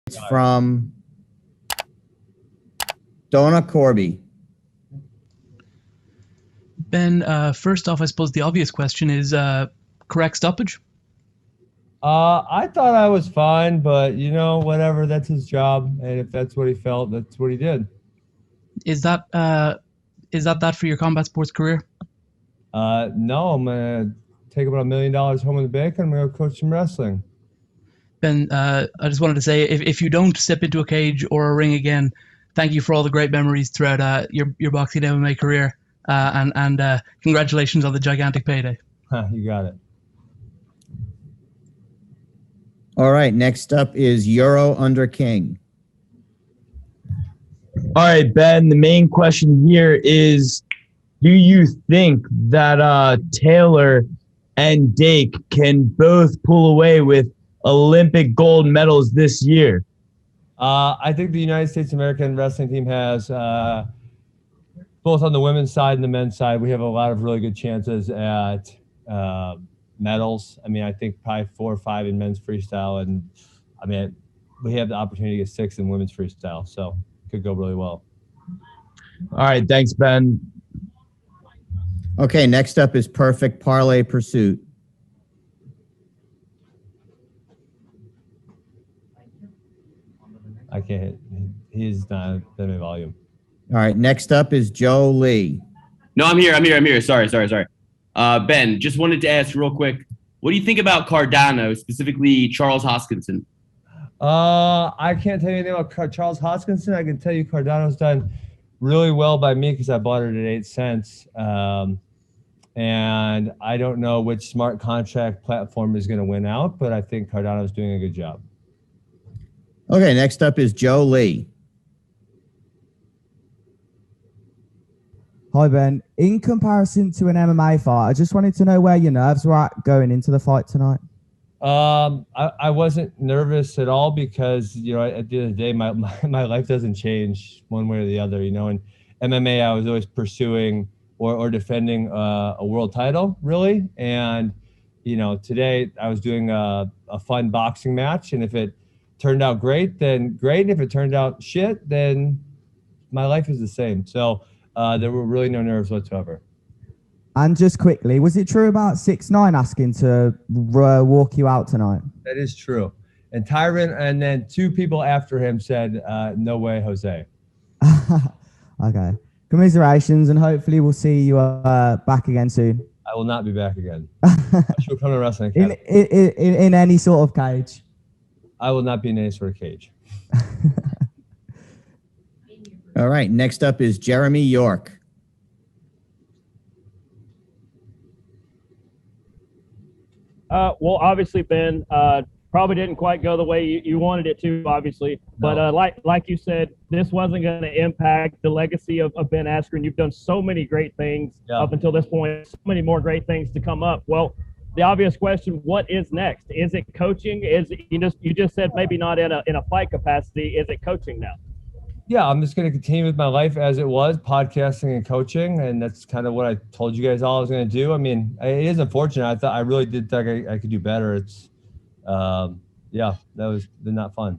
It's from Donna Corby. Ben, first off, I suppose the obvious question is correct stoppage? I thought I was fine, but whatever. That's his job, and if that's what he felt, that's what he did. Is that that for your combat sports career? No, I'm gonna take about $1 million home in the bank, and I'm gonna go coach some wrestling. Ben, I just wanted to say, if you don't step into a cage or a ring again, thank you for all the great memories throughout your boxing MMA career, and congratulations on the gigantic payday. You got it. All right, next up is Euro under King. All right, Ben, the main question here is, do you think that Taylor and Dake can both pull away with Olympic gold medals this year? I think the United States American wrestling team has, both on the women's side and the men's side, we have a lot of really good chances at medals. I mean, I think probably 4 or 5 in men's freestyle, and I mean, we have the opportunity to get 6 in women's freestyle, so it could go really well. All right, thanks, Ben. Okay, next up is Perfect Parlay Pursuit. I can't hit. He's not that many volume. All right, next up is Joe Lee. No, I'm here. Sorry. Ben, just wanted to ask real quick, what do you think about Cardano, specifically Charles Hoskinson? I can't tell you anything about Charles Hoskinson. I can tell you Cardano's done really well by me because I bought it at 8 cents. And I don't know which smart contract platform is going to win out, but I think Cardano's doing a good job. Okay, next up is Joe Lee. Hi, Ben. In comparison to an MMA fight, I just wanted to know where your nerves were at going into the fight tonight. I wasn't nervous at all because, at the end of the day, my life doesn't change one way or the other. In MMA, I was always pursuing or defending a world title, really. And, today I was doing a fun boxing match. And if it turned out great, then great. And if it turned out shit, then my life is the same. So there were really no nerves whatsoever. And just quickly, was it true about 6ix9ine asking to walk you out tonight? That is true. And Tyron and then 2 people after him said, no way, Jose. Okay. Commiserations, and hopefully we'll see you back again soon. I will not be back again. She'll come to wrestling in any sort of cage. I will not be in any sort of cage. All right, next up is Jeremy York. Well, obviously, Ben, probably didn't quite go the way you wanted it to, obviously. No. But like you said, this wasn't going to impact the legacy of Ben Askren. You've done so many great things up until this point, so many more great things to come up. Well, the obvious question, what is next? Is it coaching? You just said maybe not in a fight capacity. Is it coaching now? Yeah, I'm just going to continue with my life as it was, podcasting and coaching, and that's kind of what I told you guys all I was going to do. I mean, it is unfortunate. I really did think I could do better. It's, that was not fun.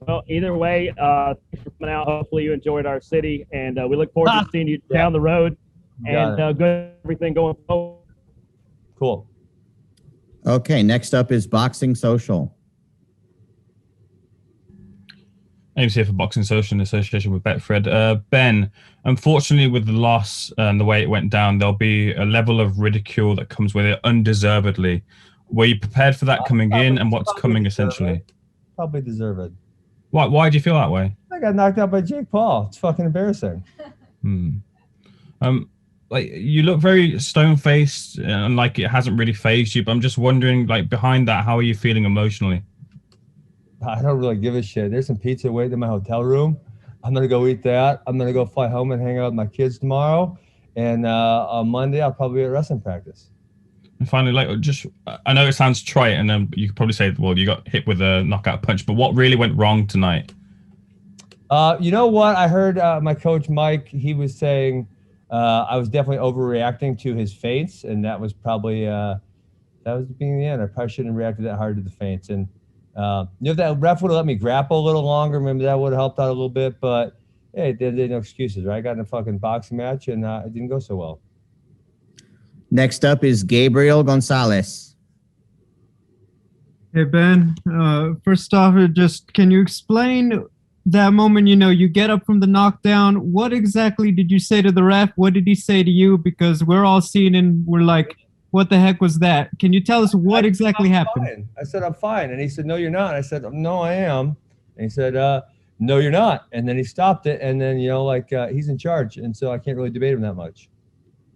Well, either way, thanks for coming out. Hopefully you enjoyed our city, and we look forward to seeing you down the road, and good everything going forward. Cool. Okay, next up is Boxing Social. Ames here for Boxing Social in association with Betfred. Ben, unfortunately, with the loss and the way it went down, there'll be a level of ridicule that comes with it undeservedly. Were you prepared for that coming in, and what's coming essentially? Probably deserved. Why do you feel that way? I got knocked out by Jake Paul. It's fucking embarrassing. Like, you look very stone-faced and like it hasn't really fazed you, but I'm just wondering, like, behind that, how are you feeling emotionally? I don't really give a shit. There's some pizza waiting in my hotel room. I'm going to go eat that. I'm going to go fly home and hang out with my kids tomorrow. And on Monday, I'll probably be at wrestling practice. And finally, I know it sounds trite, and then you could probably say, well, you got hit with a knockout punch, but what really went wrong tonight? You know what? I heard my coach, Mike, he was saying I was definitely overreacting to his feints, and that was probably, that was the beginning of the end. I probably shouldn't have reacted that hard to the feints. And If that ref would have let me grapple a little longer, maybe that would have helped out a little bit. But hey, there's no excuses, right? I got in a fucking boxing match and it didn't go so well. Next up is Gabriel Gonzalez. Hey, Ben. First off, just can you explain that moment, you get up from the knockdown? What exactly did you say to the ref? What did he say to you? Because we're all seeing and we're like, what the heck was that? Can you tell us what exactly happened? Fine. I said, I'm fine. And he said, no, you're not. And I said, no, I am. And he said, no, you're not. And then he stopped it. And then, he's in charge. And so I can't really debate him that much.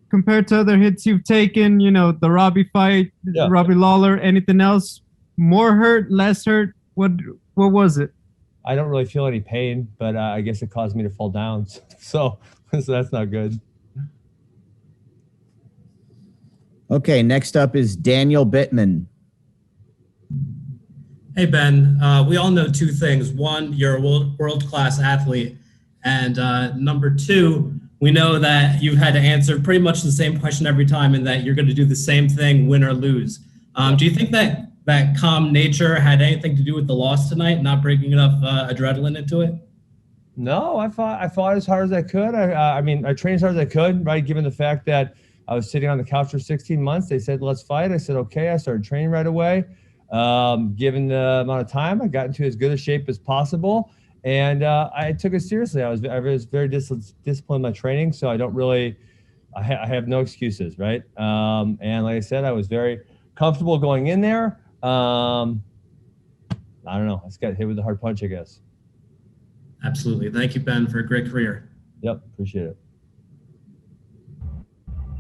Compared to other hits you've taken, the Robbie fight, Yeah. Robbie Lawler, anything else? More hurt, less hurt? What was it? I don't really feel any pain, but I guess it caused me to fall down. So that's not good. Okay, next up is Daniel Bittman. Hey, Ben. We all know two things. One, you're a world-class athlete. And number two, we know that you've had to answer pretty much the same question every time and that you're going to do the same thing, win or lose. Do you think that calm nature had anything to do with the loss tonight, not bringing enough adrenaline into it? No, I fought as hard as I could. I trained as hard as I could, right? Given the fact that I was sitting on the couch for 16 months, they said, let's fight. I said, okay. I started training right away. Given the amount of time, I got into as good a shape as possible. And I took it seriously. I was very disciplined in my training, so I don't really, I have no excuses, right? And like I said, I was very comfortable going in there. I don't know. I just got hit with a hard punch, I guess. Absolutely. Thank you, Ben, for a great career. Yep, appreciate it.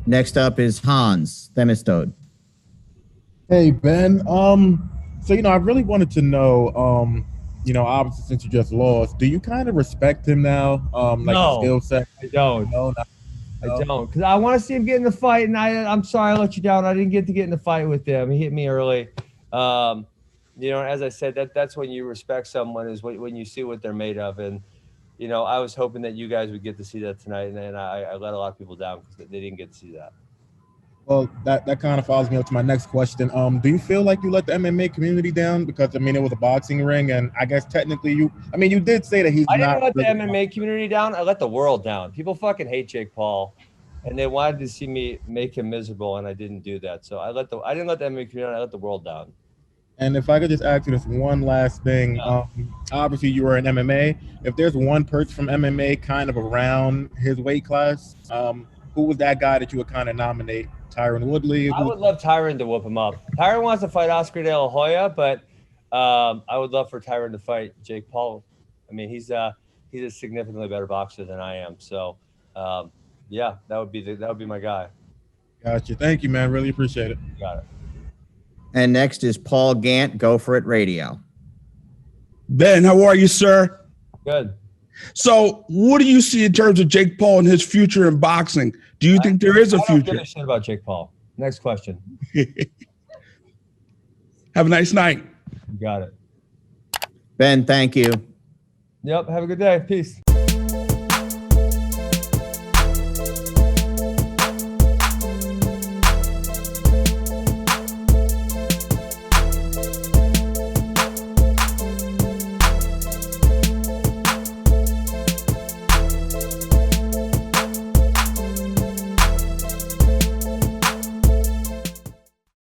Next up is Hans Themistode. Hey, Ben. I really wanted to know, obviously since you just lost, do you kind of respect him now? No, skill set? I don't. No, I don't, because I want to see him get in the fight, and I'm sorry I let you down. I didn't get in the fight with him. He hit me early. As I said, that's when you respect someone, is when you see what they're made of. And I was hoping that you guys would get to see that tonight, and I let a lot of people down because they didn't get to see that. Well, that kind of follows me up to my next question. Do you feel like you let the MMA community down? Because, it was a boxing ring, and I guess technically you did say that I didn't let the MMA community down. I let the world down. People fucking hate Jake Paul, and they wanted to see me make him miserable, and I didn't do that. So I didn't let the MMA community down. I let the world down. And if I could just ask you this one last thing, obviously you were in MMA. If there's one person from MMA kind of around his weight class, who was that guy that you would kind of nominate? Tyron Woodley? I would love Tyron to whoop him up. Tyron wants to fight Askren De La Hoya, but I would love for Tyron to fight Jake Paul. He's a significantly better boxer than I am. So, that would be my guy. Gotcha. Thank you, man. Really appreciate it. Got it. And next is Paul Gant, Go For It Radio. Ben, how are you, sir? Good. So what do you see in terms of Jake Paul and his future in boxing? Do you think there is a future? I don't give a shit about Jake Paul. Next question. Have a nice night. You got it. Ben, thank you. Yep. Have a good day. Peace.